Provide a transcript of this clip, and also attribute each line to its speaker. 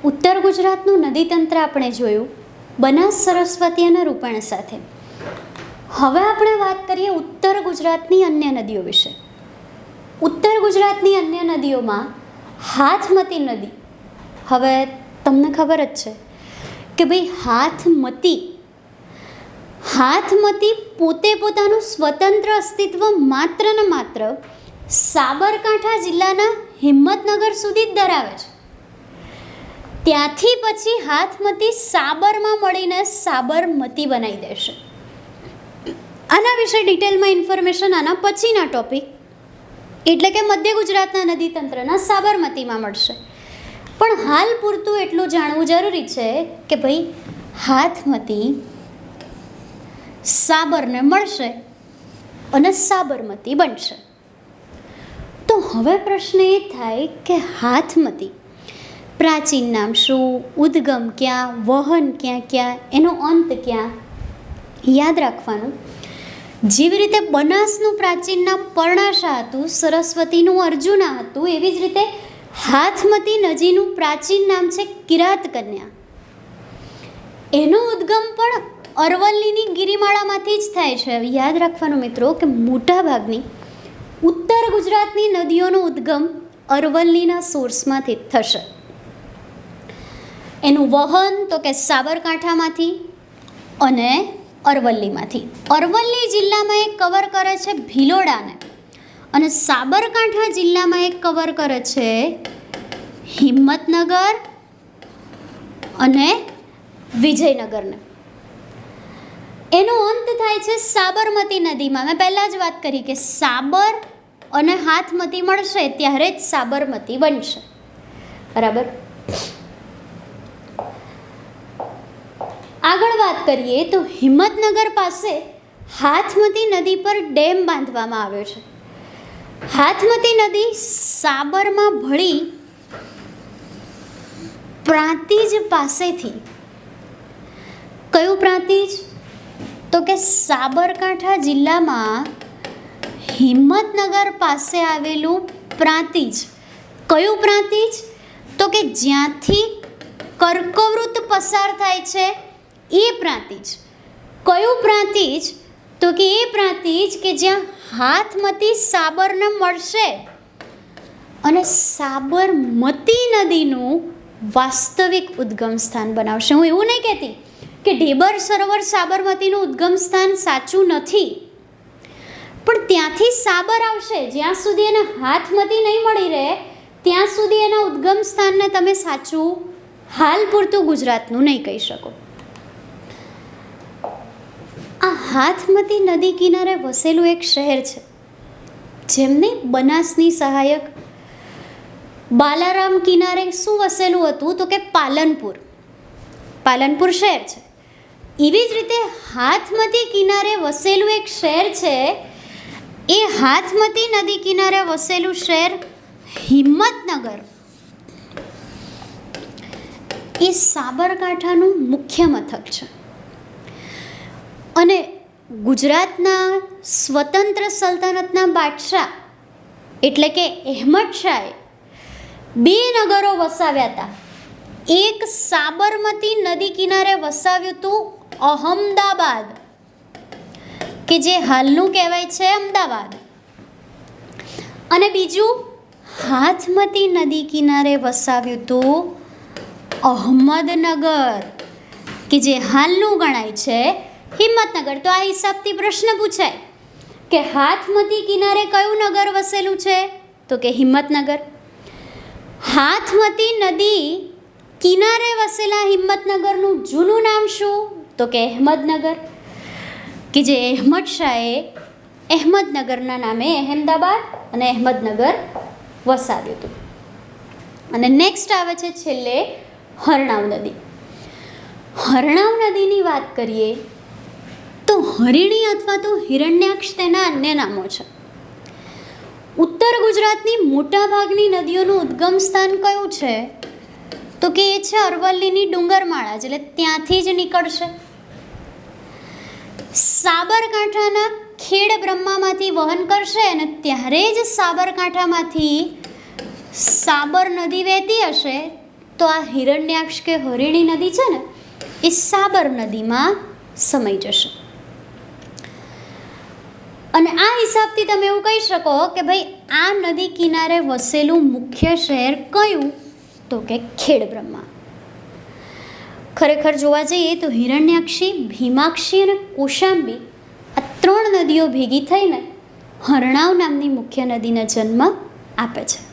Speaker 1: ઉત્તર ગુજરાતનું નદીતંત્ર આપણે જોયું બનાસ, સરસ્વતી અને રૂપણ સાથે. હવે આપણે વાત કરીએ ઉત્તર ગુજરાતની અન્ય નદીઓ વિશે. ઉત્તર ગુજરાતની અન્ય નદીઓમાં હાથમતી નદી. હવે તમને ખબર જ છે કે ભાઈ હાથમતી પોતે પોતાનું સ્વતંત્ર અસ્તિત્વ માત્ર ને માત્ર સાબરકાંઠા જિલ્લાના હિંમતનગર સુધી જ ધરાવે છે. ત્યાંથી પછી હાથમતી સાબરમાં મળીને સાબરમતી બનાવી દેશે. આના વિશે ડિટેલમાં ઇન્ફોર્મેશન આના પછીના ટોપિક એટલે કે મધ્ય ગુજરાતના નદીતંત્રના સાબરમતીમાં મળશે. પણ હાલ પૂરતું એટલું જાણવું જરૂરી છે કે ભાઈ હાથમતી સાબરને મળશે અને સાબરમતી બનશે. તો હવે પ્રશ્ન એ થાય કે હાથમતી પ્રાચીન નામ શું, ઉદ્ગમ ક્યાં, વહન ક્યાં, એનો અંત ક્યાં? યાદ રાખવાનું, જેવી રીતે બનાસનું પ્રાચીન નામ પર્ણાશા હતું, સરસ્વતીનું અર્જુના હતું, એવી જ રીતે હાથમતી નદીનું પ્રાચીન નામ છે કિરાત કન્યા. એનો ઉદ્ગમ પણ અરવલ્લીની ગિરિમાળામાંથી જ થાય છે. યાદ રાખવાનું મિત્રો કે મોટાભાગની ઉત્તર ગુજરાતની નદીઓનો ઉદ્ગમ અરવલ્લીના સોર્સમાંથી થશે. એનું વહન તો કે સાબરકાંઠામાંથી અને અરવલ્લીમાંથી. અરવલ્લી જિલ્લામાં એ કવર કરે છે ભિલોડાને અને સાબરકાંઠા જિલ્લામાં એ કવર કરે છે હિંમતનગર અને વિજયનગરને. એનો અંત થાય છે સાબરમતી નદીમાં. મેં પહેલાં જ વાત કરી કે સાબર અને હાથમતી મળશે ત્યારે જ સાબરમતી બનશે. બરાબર. આગળ વાત કરીએ તો હિંમતનગર પાસે હાથમતી નદી પર ડેમ બાંધવામાં આવ્યો છે. હાથમતી નદી સાબરમાં ભળી પ્રાંતિજ પાસેથી, કયું પ્રાંતિજ? તો કે સાબરકાંઠા જિલ્લામાં હિંમતનગર પાસે આવેલું પ્રાંતિજ. કયું પ્રાંતિજ? તો કે જ્યાંથી કર્કવૃત પસાર થાય છે એ પ્રાંતિજ. કયું પ્રાંતિજ? તો કે એ પ્રાંતિજ કે જ્યાં હાથમતી સાબરને મળશે અને સાબરમતી નદીનું વાસ્તવિક ઉદ્ગમ સ્થાન બનાવશે. હું એવું નહીં કહેતી કે ઢેબર સરોવર સાબરમતીનું ઉદ્ગમ સ્થાન સાચું નથી, પણ ત્યાંથી સાબર આવશે. જ્યાં સુધી એને હાથમતી નહીં મળી રહે ત્યાં સુધી એના ઉદ્ગમ સ્થાનને તમે સાચું હાલ પૂરતું ગુજરાતનું નહીં કહી શકો. આ હાથમતી નદી કિનારે વસેલું એક શહેર છે જેમને બનાસની સહાયક બાલારામ કિનારે શું વસેલું હતું? તો કે પાલનપુર શહેર છે. એવી જ રીતે હાથમતી કિનારે વસેલું એક શહેર છે. એ હાથમતી નદી કિનારે વસેલું શહેર હિંમતનગર એ સાબરકાંઠાનું મુખ્ય મથક છે. અને ગુજરાતના સ્વતંત્ર સલ્તનતના બાદશાહ એટલે કે અહેમદ શાહે 2 નગરો વસાવ્યા હતા. એક સાબરમતી નદી કિનારે વસાવ્યું હતું અહમદાબાદ, કે જે હાલનું કહેવાય છે અમદાવાદ, અને બીજું હાથમતી નદી કિનારે વસાવ્યું હતું અહમદનગર, કે જે હાલનું ગણાય છે હિંમતનગર. તો આ હિસાબથી પ્રશ્ન પૂછાય કે હાથમતી કિનારે કયું નગર વસેલું છે? તો કે હિંમતનગર. હાથમતી નદી કિનારે વસેલા હિંમતનગરનું જૂનું નામ શું? તો કે અહેમદનગર, કે જે અહેમદ શાહે અહેમદનગરના નામે અહેમદાબાદ અને અહેમદનગર વસાવ્યું હતું. અને નેક્સ્ટ આવે છે છેલ્લે હરણાવ નદી. હરણાવ નદીની વાત કરીએ તો હરિણી અથવા તો હિરણ્યાક્ષ તેના અન્ય નામો છે. ઉત્તર ગુજરાતની મોટાભાગની નદીઓનું ઉદ્ગમ સ્થાન કયું છે? તો કે એ છે અરવલ્લીની ડુંગરમાળા, એટલે ત્યાંથી જ નીકળશે. સાબરકાંઠાના ખેડ બ્રહ્મામાંથી વહન કરશે અને ત્યારે જ સાબરકાંઠામાંથી સાબર નદી વહેતી હશે તો આ હિરણ્યાક્ષ કે હરિણી નદી છે ને એ સાબર નદીમાં સમાઈ જશે. અને આ હિસાબથી તમે એવું કહી શકો કે ભાઈ આ નદી કિનારે વસેલું મુખ્ય શહેર કયું, તો કે ખેડબ્રહ્મા. ખરેખર જોવા જઈએ તો હિરણ્યાક્ષી, ભીમાક્ષી અને કૌશાંબી આ 3 નદીઓ ભેગી થઈને હરણાવ નામની મુખ્ય નદીને જન્મ આપે છે.